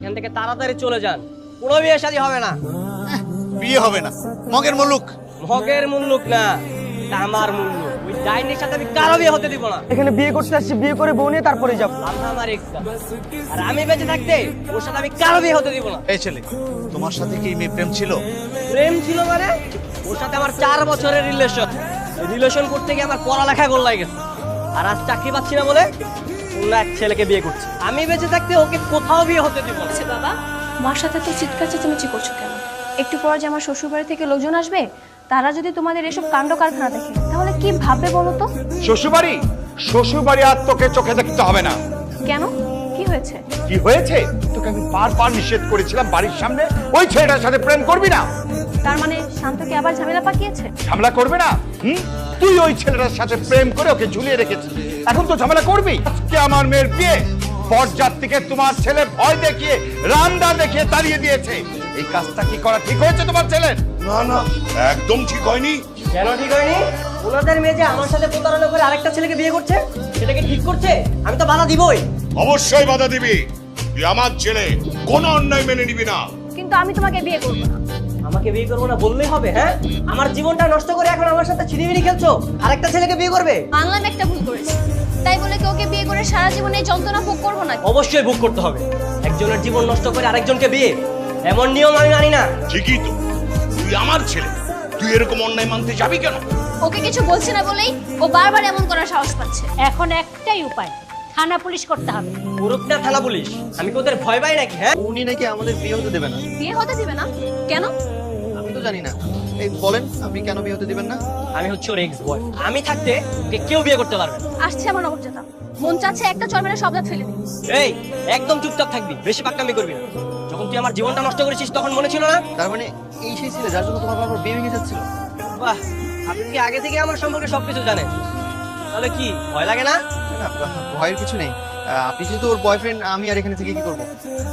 এখান থেকে তাড়াতাড়ি চলে যান, কোনো বিয়ে শাদী হবে না। বিয়ে হবে না? মগের মুলুক। মগের মুল্লুক না, এটা আমার মুল্লুক। ওই ডাইনির সাথে আমি কারো বিয়ে হতে দিব না। এখানে বিয়ে করতে আসছি, বিয়ে করে বউ নিয়ে তারপরে যাবো। আল্লাহ আমার ইচ্ছা, আর আমি বেঁচে থাকতে ওর সাথে আমি কারো বিয়ে হতে দিব না। এই ছেলে, তোমার সাথে কি মেয়ে প্রেম ছিল? প্রেম ছিল মানে? ওর সাথে আমার 4 বছরের রিলেশন করতে গিয়ে আমার পড়ালেখা গোল্লায় গেছে। আর আজ চাকরি পাচ্ছি না বলে অন্য এক ছেলেকে বিয়ে করছে। আমি বেঁচে থাকতে ওকে কোথাও বিয়ে হতে দিব না। আচ্ছা বাবা, মার সাথে তো চিৎকার চেঁচামেচি করছো কেন? একটু পর যে আমার শ্বশুরবাড়ি থেকে লোকজন আসবে, তারা যদি তোমাদের এসব কাণ্ড কারখানা দেখে তাহলে কি ভাববে বলো তো? শ্বশুরবাড়ি আর তোকে চোখে দেখতে হবে না। কেন, কি হয়েছে? কি হয়েছে? তোকে আমি বারবার নিষেধ করেছিলাম বাড়ির সামনে ওই ছেলেটার সাথে প্রেম করবি না। তার মানে শান্তকে আবার ঝামেলা পাকিয়েছে? ঝামেলা করবে না? তুই ওই ছেলেটার সাথে প্রেম করে ওকে ঝুলিয়ে রেখেছিস, এখন তো ঝামেলা করবি। আজকে আমার মেয়ের বিয়ে, বরযাত্রীকে তোমার ছেলে ভয় দেখিয়ে, রামদা দেখিয়ে তাড়িয়ে দিয়েছে। এই কাজটা কি করা ঠিক হয়েছে তোমার ছেলের? না না, একদম ঠিক হয়নি। কেন ঠিক হয়নি? ওনাদের মেয়ে যে আমার সাথে প্রতারণা করে আরেকটা ছেলেকে বিয়ে করছে, সেটাকে ঠিক করছে? আমি তো বাধা দিবই। অবশ্যই বাধা দিবি। তুই আমার ছেলে, কোনো অন্যায় মেনে নিবি না। কিন্তু আমি তোমাকে বিয়ে করবো না। আমাকে বিয়ে করবো না বললেই হবে? হ্যাঁ, আমার জীবনটা নষ্ট করে এখন আমার সাথে ছিনিমিনি খেলছো, আরেকটা ছেলেকে বিয়ে করবে? বাংলাম একটা ভুল করেছি, তাই বলে কি ওকে বিয়ে করে সারা জীবনে এই যন্ত্রণা ভোগ করবো না? অবশ্যই ভোগ করতে হবে। একজনের জীবন নষ্ট করে আরেকজনকে বিয়ে, এমন নিয়ম আমি মানি না। ঠিকই তো, তুই আমার ছেলে, তুই এরকম অন্যায় মানতে যাবি কেন? ওকে কিছু বলছি না বলেই ও বারবার এমন করার সাহস পাচ্ছে। এখন একটাই উপায়, থানা পুলিশ করতে হবে। পুরুষ না থানা পুলিশ? আমি কি ওদের ভয় পাই নাকি? হ্যাঁ, উনি নাকি আমাদের বিয়ে হতে দেবে না। বিয়ে হতে দিবে না? কেন? আমি তো জানি না। এই বলেন, আপনি কেন বিয়ে হতে দিবেন না? আমি হচ্ছে ওর এক্স বয়। আমি থাকতে ওকে কেউ বিয়ে করতে পারবে না। আসছে আমার অবজাতা, মন চাচ্ছে একটা চড় মেরে সব দাঁত ফেলে দিই। এই, একদম চুপচাপ থাকবি, বেশি পাক্কামি করবি না। যখন তুই আমার জীবনটা নষ্ট করেছিস তখন মনে ছিল না? তার মানে এই সেই ছেলে যার জন্য তোমার বাবার বিয়ে ভেঙে যাচ্ছিল? বাহ, আপনি কি আগে থেকে আমার সম্পর্কে সবকিছু জানেন? তাহলে কি ভয় লাগে না? না, ভয়ের কিছু নেই। আপনি যেহেতু ওর বয়ফ্রেন্ড, আমি আর এখানে থেকে কি করবো?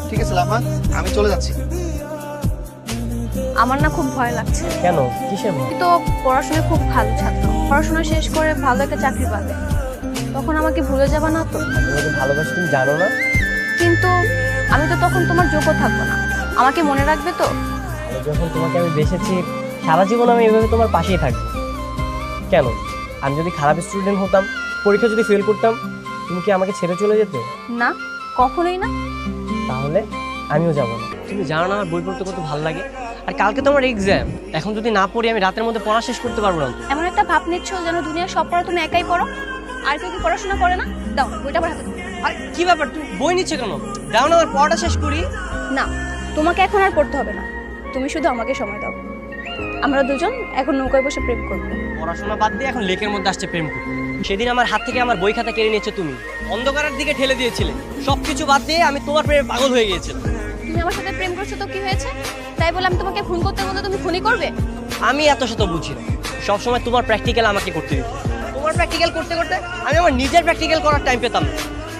ঠিক আছে লামা, আমি চলে যাচ্ছি। আমার না খুব ভয় লাগছে। কেন, কিসের ভয়? তুই তো পড়াশোনায় খুব ভালো ছাত্র, পড়াশোনা শেষ করে ভালো একটা চাকরি পাবে, তখন আমাকে ভুলে যাবে না তো? তোমাকে ভালোবাসি, তুমি জানো না? কিন্তু আমি তো তখন তোমার যোগ্য থাকবো না, আমাকে মনে রাখবে তো? যখন তোমাকে আমি বেসেছি, সারা জীবন আমি এভাবে তোমার পাশেই থাকবো। কেন, আমি যদি খারাপ স্টুডেন্ট হতাম, পরীক্ষা যদি ফেল করতাম, তুমি কি আমাকে ছেড়ে চলে যেতে? না, কখনোই না। তাহলে আমিও যাবো না। তুমি জানো না আমার বই পড়তে কত ভালো লাগে? আর কালকে তো আমার এক্সাম, এখন যদি না পড়ি আমি রাতের মধ্যে পড়া শেষ করতে পারবো না। এমন একটা ভাব নিচ্ছ যেন দুনিয়ার সব পড়া তুমি একাই পড়ো, আর কেউ কি পড়াশোনা করে না? দাও বইটা আমার হাতে দাও। আর কি ব্যাপার, তুমি বই নিচ্ছে কেন? দাও না, আমার পড়াটা শেষ করি। না, তোমাকে এখন আর পড়তে হবে না, তুমি শুধু আমাকে সময় দাও। আমরা দুজন এখন নৌকায় বসে প্রেম করবো। পড়াশোনা বাদ দিয়ে এখন লেকের মধ্যে আসছে প্রেম করতে। সেদিন আমার হাত থেকে আমার বই খাতা কেড়ে নিয়েছে তুমি, অন্ধকারের দিকে ঠেলে দিয়েছিলে। সবকিছু বাদ দিয়ে আমি তোমার প্রেমে পাগল হয়ে গিয়েছিলাম। তুমি আমার সাথে প্রেম করছো তো কি হয়েছে? তাই বলে আমি তোমাকে খুন করতে বললে তুমি খুনই করবে? আমি এত শত বুঝি না, সবসময় তোমার প্র্যাকটিক্যাল আমাকে করতে দিত। তোমার প্র্যাকটিক্যাল করতে করতে আমি আমার নিজের প্র্যাকটিক্যাল করার টাইম পেতাম না।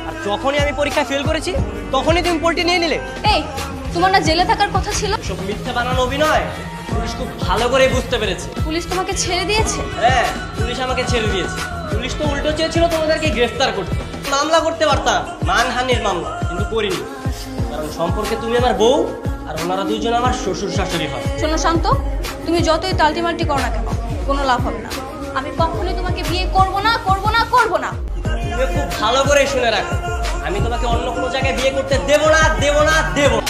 আর যখনই আমি পরীক্ষায় ফেল করেছি, তখনই তুমি পোল্টি নিয়ে নিলে। এই, তোমার না জেলে থাকার কথা ছিল? সব মিথ্যা বানানো অভিনয় পুলিশ খুব ভালো করে বুঝতে পেরেছে। পুলিশ তোমাকে ছেড়ে দিয়েছে? হ্যাঁ, পুলিশ আমাকে ছেড়ে দিয়েছে। পুলিশ তো উল্টো চেয়েছিল তোমাদেরকে গ্রেফতার করতে, মামলা করতে পারতাম, মানহানির মামলা, কিন্তু করিনি। কারণ সম্পর্কে তুমি আমার বউ, আর ওনারা দুইজন আমার শ্বশুর শাশুড়ি হয়। শোনো শান্ত, তুমি যতই তালটিমাল্টি করো না কেন, কোনো লাভ হবে না। আমি কখনোই তোমাকে বিয়ে করব না, করব না, করব না। তুমি খুব ভালো করে শুনে রাখো, আমি তোমাকে অন্য কোনো জায়গায় বিয়ে করতে দেব না, দেব না, দেব না।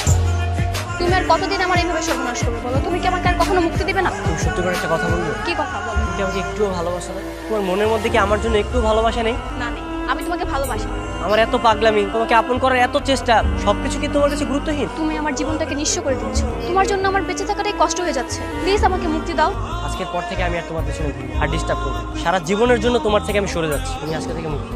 তুমি আর কতদিন আমার এইভাবে সর্বনাশ করবে বলো? তুমি কি আমাকে আর কখনো মুক্তি দিবে না? তুমি সত্যি করে একটা কথা বলবো? কি কথা বলো? তুমি কি আমাকে একটুও ভালোবাসো না? তোমার মনের মধ্যে কি আমার জন্য একটু ভালোবাসা নেই? না নেই, আমি তোমাকে ভালোবাসি। আমার এত পাগলামি, তোমাকে আপন করার এত চেষ্টা, সবকিছু কি তোমার কাছে গুরুত্বহীন? তুমি আমার জীবনটাকে নিঃস্ব করে দিচ্ছ, তোমার জন্য আমার বেঁচে থাকাটাই কষ্ট হয়ে যাচ্ছে। প্লিজ আমাকে মুক্তি দাও। আজকের পর থেকে আমি আর তোমার পেছনে ঘুরবো আর ডিস্টার্ব করবো। সারা জীবনের জন্য তোমার থেকে আমি সরে যাচ্ছি। তুমি আজকে থেকে মুক্তি।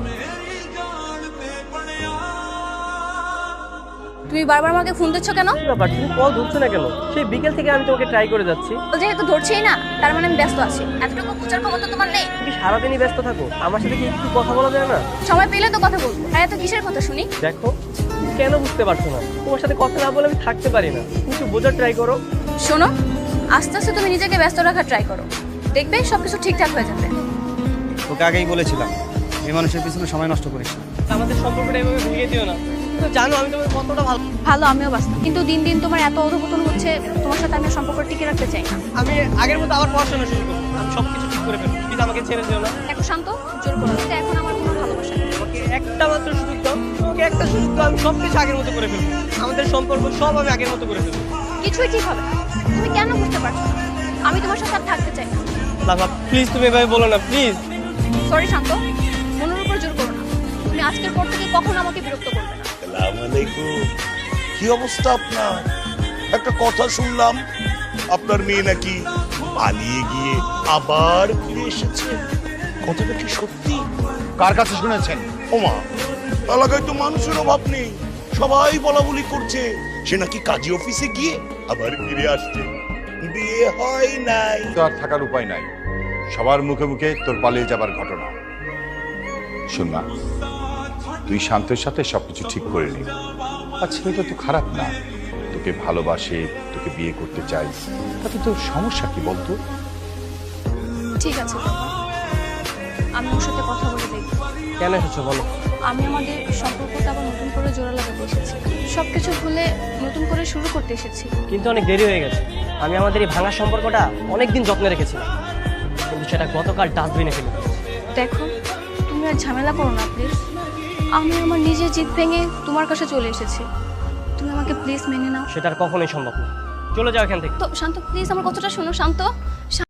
তুমি বারবার আমাকে ফোন দিচ্ছ কেন? কি ব্যাপার, তুমি কল ধরছো না কেন? সেই বিকেল থেকে আমি তোমাকে ট্রাই করে যাচ্ছি। ও যেহেতু ধরছেই না, তার মানে আমি ব্যস্ত আছি। এতটুকু বুঝার ক্ষমতা তোমার নেই? তুমি সারাদিনই ব্যস্ত থাকো, আমার সাথে কি একটু কথা বলা যায় না? সময় পেলে তো কথা বলবো, আর এত কিসের কথা শুনি? দেখো, তুমি কেন বুঝতে পারছো না? তোমার সাথে কথা না বলে আমি থাকতে পারি না। তুমি একটু বোঝার ট্রাই করো। শোনো, আস্তে আস্তে তুমি নিজেকে ব্যস্ত রাখার ট্রাই করো, দেখবে সবকিছু ঠিকঠাক হয়ে যাবে। তোকে আগেই বলেছিলাম, এই মানুষের পিছনে সময় নষ্ট করিস না। আমাদের সম্পর্কটা এভাবে ভেঙে দিও না। তুমি তো জানো আমি তোমাকে কতটা ভালো। ভালো আমিও বাঁচতাম, কিন্তু দিন দিন তোমার এত অধপতন হচ্ছে, তোমার সাথে আমি আর সম্পর্ক টিকে রাখতে চাই না। আমি আগের মতো আবার পড়াশোনা শুরু করবো, আমি সব কিছু ঠিক করে ফেলবো, প্লিজ আমাকে ছেড়ে দিও না। দেখো শান্ত, জোর করো না, এখন আমার কোনো ভালোবাসা নেই। আমাকে একটা মাত্র সুযোগ দাও, তোমাকে একটা সুযোগ দাও, আমি সব কিছু আগের মতো করে ফেলবো, আমাদের সম্পর্ক সব আমি আগের মতো করে ফেলবো। কিছুই ঠিক হবে না। তুমি কেন বুঝতে পারছো না? আমি তোমার সাথে আর থাকতে চাই না। লাভা প্লিজ তুমি এভাবে বলো না প্লিজ। সরি শান্ত, মনের উপর জোর করো না। তুমি আজকের পর থেকে কখনো আমাকে বিরক্ত করবে না। আসসালামু আলাইকুম। কি অবস্থা আপনার? একটা কথা শুনলাম আপনার মেয়ে নাকি পালিয়ে গিয়ে আবার ফিরে এসেছে, কথাটা কি সত্যি? কার কাছে শুনেছেন? ওমা, এলাকায় তো মানুষের অভাব নেই, সবাই বলা বলি করছে সে নাকি কাজী অফিসে গিয়ে আবার ফিরে আসছে, বিয়ে হয় নাই। তো আর থাকার উপায় নাই, সবার মুখে মুখে তোর পালিয়ে যাবার ঘটনা। শোন মা, তুই শান্তের সাথে সবকিছু ঠিক করে নি। আর ছেলেটা তো খারাপ না, তোকে ভালোবাসে, তোকে বিয়ে করতে চাই, তাতে তোর সমস্যা কি বলতো? ঠিক আছে বাবা, আমি ওর সাথে কথা বলে দেখব। কেন এসেছো বলো? আমি আমাদের সম্পর্কটা আবার নতুন করে জোড়া লাগাতে এসেছি। সবকিছু ভুলে নতুন করে শুরু করতে এসেছি। কিন্তু অনেক দেরি হয়ে গেছে, আমি আমাদের এই ভাঙা সম্পর্কটা অনেকদিন যত্নে রেখেছিলাম, কিন্তু সেটা গতকাল ডাস্টবিনে ফেলে দিয়েছি। দেখো, তুমি আর ঝামেলা করো না প্লিজ। আমি আমার নিজের জিদ ভেঙে তোমার কাছে চলে এসেছি, তুমি আমাকে প্লিজ মেনে নাও। সেটা আর কখনোই সম্ভব না, চলে যাও এখান থেকে। তো শান্ত, প্লিজ আমার কথাটা শোনো। শান্ত,